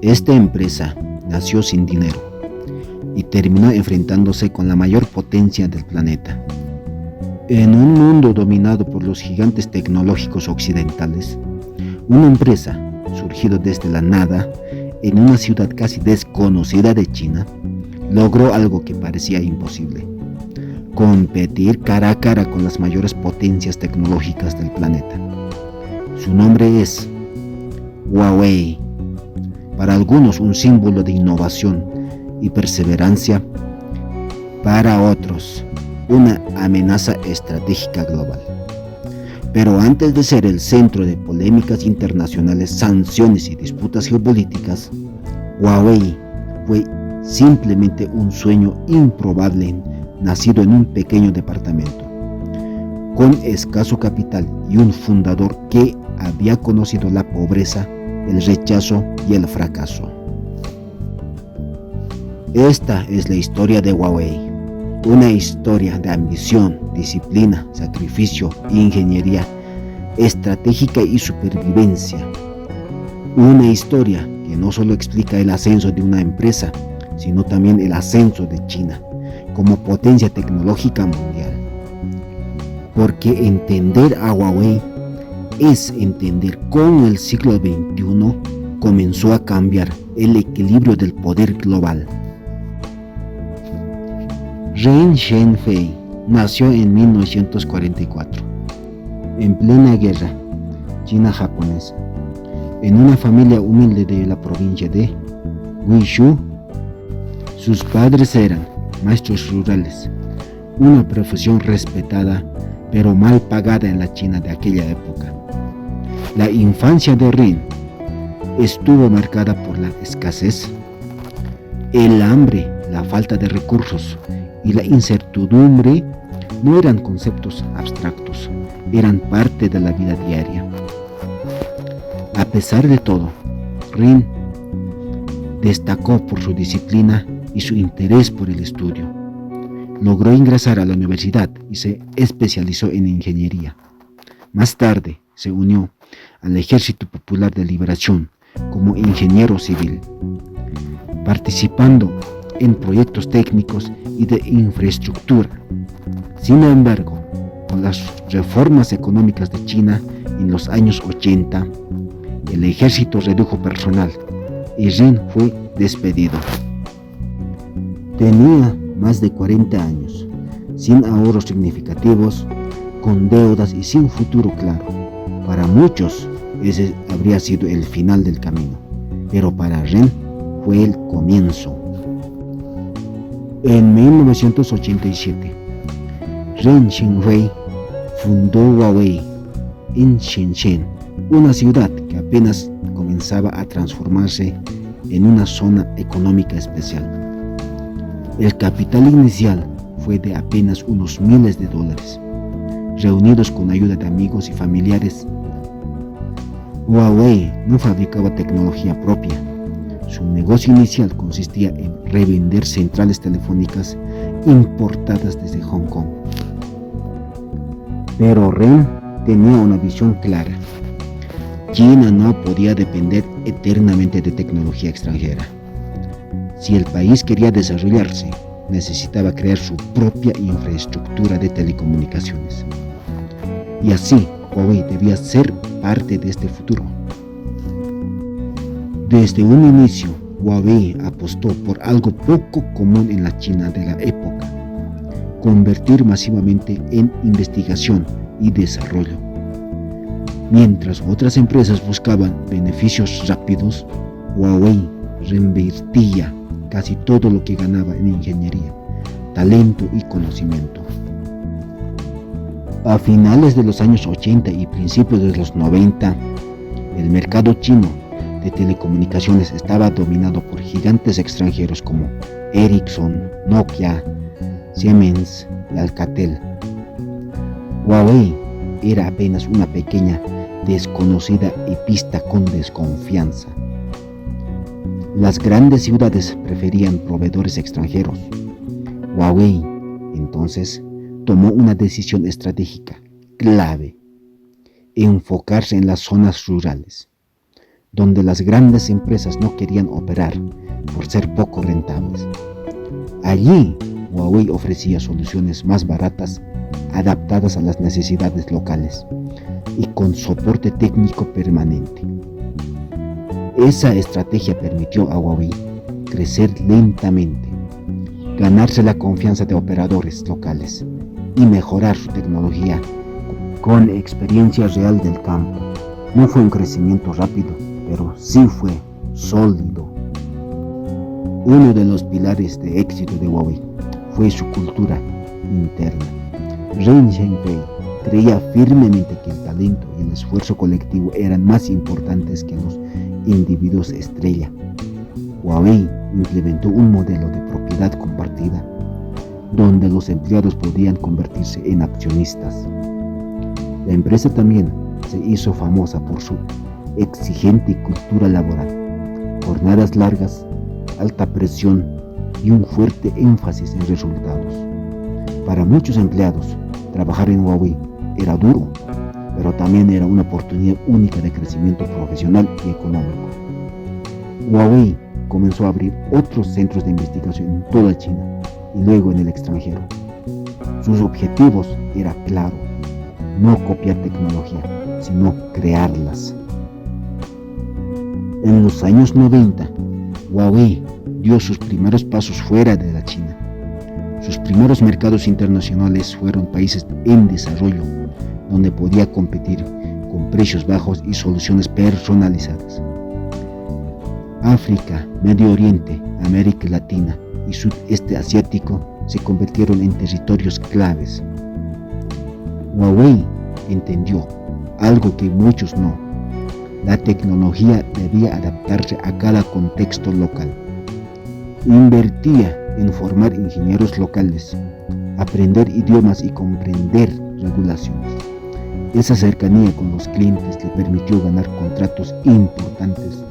Esta empresa nació sin dinero y terminó enfrentándose con la mayor potencia del planeta. En un mundo dominado por los gigantes tecnológicos occidentales, una empresa surgida desde la nada en una ciudad casi desconocida de China logró algo que parecía imposible: competir cara a cara con las mayores potencias tecnológicas del planeta. Su nombre es Huawei, para algunos un símbolo de innovación y perseverancia, para otros una amenaza estratégica global. Pero antes de ser el centro de polémicas internacionales, sanciones y disputas geopolíticas, Huawei fue simplemente un sueño improbable nacido en un pequeño departamento, con escaso capital y un fundador que había conocido la pobreza, el rechazo y el fracaso. Esta es la historia de Huawei, una historia de ambición, disciplina, sacrificio, ingeniería estratégica y supervivencia. Una historia que no solo explica el ascenso de una empresa, sino también el ascenso de China como potencia tecnológica mundial. Porque entender a Huawei es entender cómo el siglo XXI comenzó a cambiar el equilibrio del poder global. Ren Zhengfei nació en 1944, en plena guerra China-japonesa, en una familia humilde de la provincia de Guizhou. Sus padres eran maestros rurales, una profesión respetada pero mal pagada en la China de aquella época. La infancia de Ren estuvo marcada por la escasez, el hambre, la falta de recursos y la incertidumbre. No eran conceptos abstractos, eran parte de la vida diaria. A pesar de todo, Ren destacó por su disciplina y su interés por el estudio. Logró ingresar a la universidad y se especializó en ingeniería. Más tarde se unió al Ejército Popular de Liberación como ingeniero civil, participando en proyectos técnicos y de infraestructura. Sin embargo, con las reformas económicas de China en los años 80, el ejército redujo personal y Ren fue despedido. Tenía más de 40 años, sin ahorros significativos, con deudas y sin futuro claro. Para muchos, ese habría sido el final del camino, pero para Ren fue el comienzo. En 1987, Ren Zhengfei fundó Huawei en Shenzhen, una ciudad que apenas comenzaba a transformarse en una zona económica especial. El capital inicial fue de apenas unos miles de dólares, reunidos con ayuda de amigos y familiares. Huawei no fabricaba tecnología propia. Su negocio inicial consistía en revender centrales telefónicas importadas desde Hong Kong. Pero Ren tenía una visión clara. China no podía depender eternamente de tecnología extranjera. Si el país quería desarrollarse, necesitaba crear su propia infraestructura de telecomunicaciones. Y así, Huawei debía ser parte de este futuro. Desde un inicio, Huawei apostó por algo poco común en la China de la época: convertir masivamente en investigación y desarrollo. Mientras otras empresas buscaban beneficios rápidos, Huawei reinvertía casi todo lo que ganaba en ingeniería, talento y conocimiento. A finales de los años 80 y principios de los 90, el mercado chino de telecomunicaciones estaba dominado por gigantes extranjeros como Ericsson, Nokia, Siemens y Alcatel. Huawei era apenas una pequeña, desconocida y vista con desconfianza. Las grandes ciudades preferían proveedores extranjeros. Huawei, entonces, tomó una decisión estratégica clave: enfocarse en las zonas rurales. donde las grandes empresas no querían operar por ser poco rentables. Allí, Huawei ofrecía soluciones más baratas, adaptadas a las necesidades locales y con soporte técnico permanente. Esa estrategia permitió a Huawei crecer lentamente, ganarse la confianza de operadores locales y mejorar su tecnología con experiencia real del campo. No fue un crecimiento rápido, pero sí fue sólido. Uno de los pilares de éxito de Huawei fue su cultura interna. Ren Zhengfei creía firmemente que el talento y el esfuerzo colectivo eran más importantes que los individuos estrella. Huawei implementó un modelo de propiedad compartida, donde los empleados podían convertirse en accionistas. La empresa también se hizo famosa por su exigente cultura laboral, jornadas largas, alta presión y un fuerte énfasis en resultados. Para muchos empleados, trabajar en Huawei era duro, pero también era una oportunidad única de crecimiento profesional y económico. Huawei comenzó a abrir otros centros de investigación en toda China y luego en el extranjero. Sus objetivos eran claros: no copiar tecnología, sino crearlas. En los años 90, Huawei dio sus primeros pasos fuera de la China. Sus primeros mercados internacionales fueron países en desarrollo, donde podía competir con precios bajos y soluciones personalizadas. África, Medio Oriente, América Latina y Sudeste Asiático se convirtieron en territorios claves. Huawei entendió algo que muchos no: la tecnología debía adaptarse a cada contexto local. Invertía en formar ingenieros locales, aprender idiomas y comprender regulaciones. Esa cercanía con los clientes le permitió ganar contratos importantes.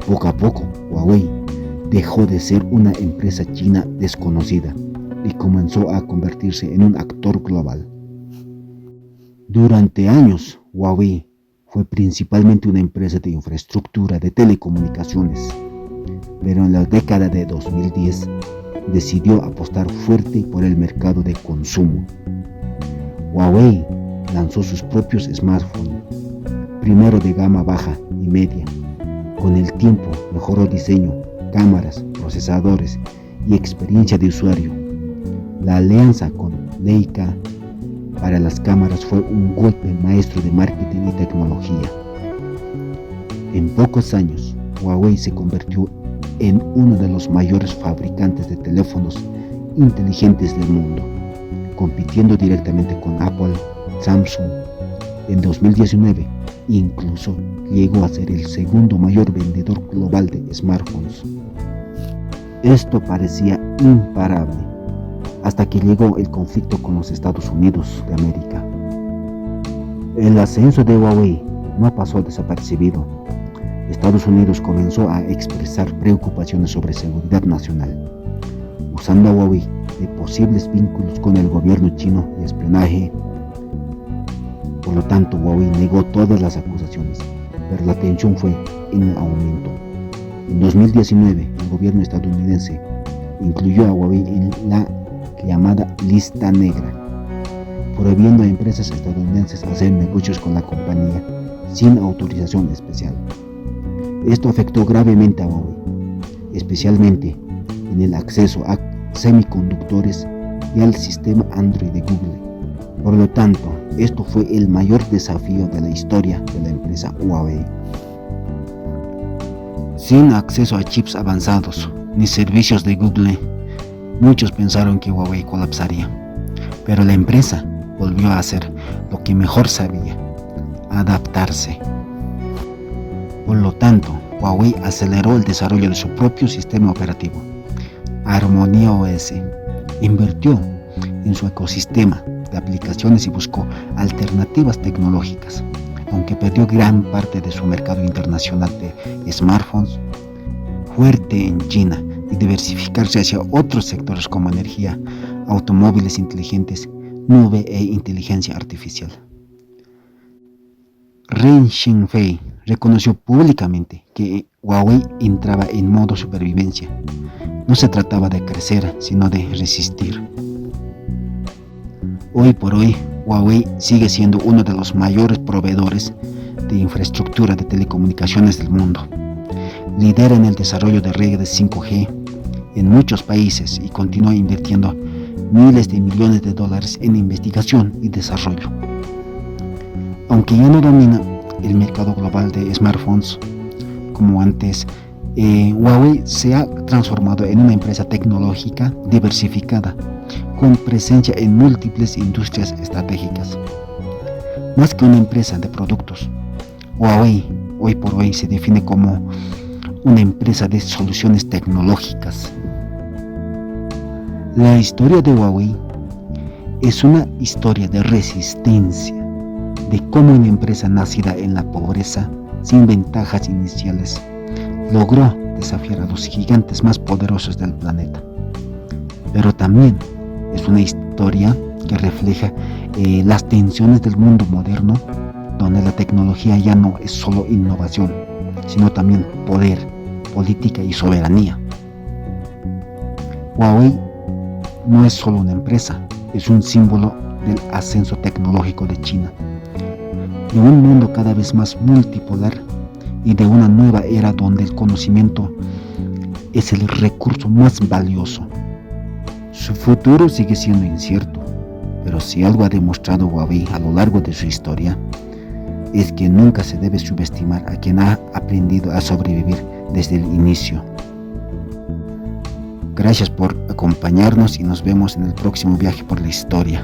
Poco a poco, Huawei dejó de ser una empresa china desconocida y comenzó a convertirse en un actor global. Durante años, Huawei fue principalmente una empresa de infraestructura de telecomunicaciones, pero en la década de 2010 decidió apostar fuerte por el mercado de consumo. Huawei lanzó sus propios smartphones, primero de gama baja y media. Con el tiempo mejoró diseño, cámaras, procesadores y experiencia de usuario. La alianza con Leica para las cámaras fue un golpe maestro de marketing y tecnología. En pocos años, Huawei se convirtió en uno de los mayores fabricantes de teléfonos inteligentes del mundo, compitiendo directamente con Apple, Samsung. En 2019, incluso llegó a ser el segundo mayor vendedor global de smartphones. Esto parecía imparable, hasta que llegó el conflicto con los Estados Unidos de América. El ascenso de Huawei no pasó desapercibido. Estados Unidos comenzó a expresar preocupaciones sobre seguridad nacional, usando a Huawei de posibles vínculos con el gobierno chino y espionaje. Por lo tanto, Huawei negó todas las acusaciones, pero la tensión fue en aumento. En 2019, el gobierno estadounidense incluyó a Huawei en la llamada lista negra, prohibiendo a empresas estadounidenses hacer negocios con la compañía sin autorización especial. Esto afectó gravemente a Huawei, especialmente en el acceso a semiconductores y al sistema Android de Google. Por lo tanto, esto fue el mayor desafío de la historia de la empresa Huawei. Sin acceso a chips avanzados ni servicios de Google, muchos pensaron que Huawei colapsaría, pero la empresa volvió a hacer lo que mejor sabía: adaptarse. Por lo tanto, Huawei aceleró el desarrollo de su propio sistema operativo, Harmony OS, invirtió en su ecosistema de aplicaciones y buscó alternativas tecnológicas. Aunque perdió gran parte de su mercado internacional de smartphones, fuerte en China, y diversificarse hacia otros sectores como energía, automóviles inteligentes, nube e inteligencia artificial. Ren Zhengfei reconoció públicamente que Huawei entraba en modo supervivencia. No se trataba de crecer, sino de resistir. Hoy por hoy, Huawei sigue siendo uno de los mayores proveedores de infraestructura de telecomunicaciones del mundo. Lidera en el desarrollo de redes 5G en muchos países y continúa invirtiendo miles de millones de dólares en investigación y desarrollo. Aunque ya no domina el mercado global de smartphones como antes, Huawei se ha transformado en una empresa tecnológica diversificada, con presencia en múltiples industrias estratégicas. Más que una empresa de productos, Huawei hoy por hoy se define como una empresa de soluciones tecnológicas. La historia de Huawei es una historia de resistencia, de cómo una empresa nacida en la pobreza, sin ventajas iniciales, logró desafiar a los gigantes más poderosos del planeta. Pero también es una historia que refleja las tensiones del mundo moderno, donde la tecnología ya no es solo innovación, sino también poder, política y soberanía. Huawei no es solo una empresa, es un símbolo del ascenso tecnológico de China, de un mundo cada vez más multipolar y de una nueva era donde el conocimiento es el recurso más valioso. Su futuro sigue siendo incierto, pero si algo ha demostrado Huawei a lo largo de su historia, es que nunca se debe subestimar a quien ha aprendido a sobrevivir desde el inicio. Gracias por acompañarnos y nos vemos en el próximo viaje por la historia.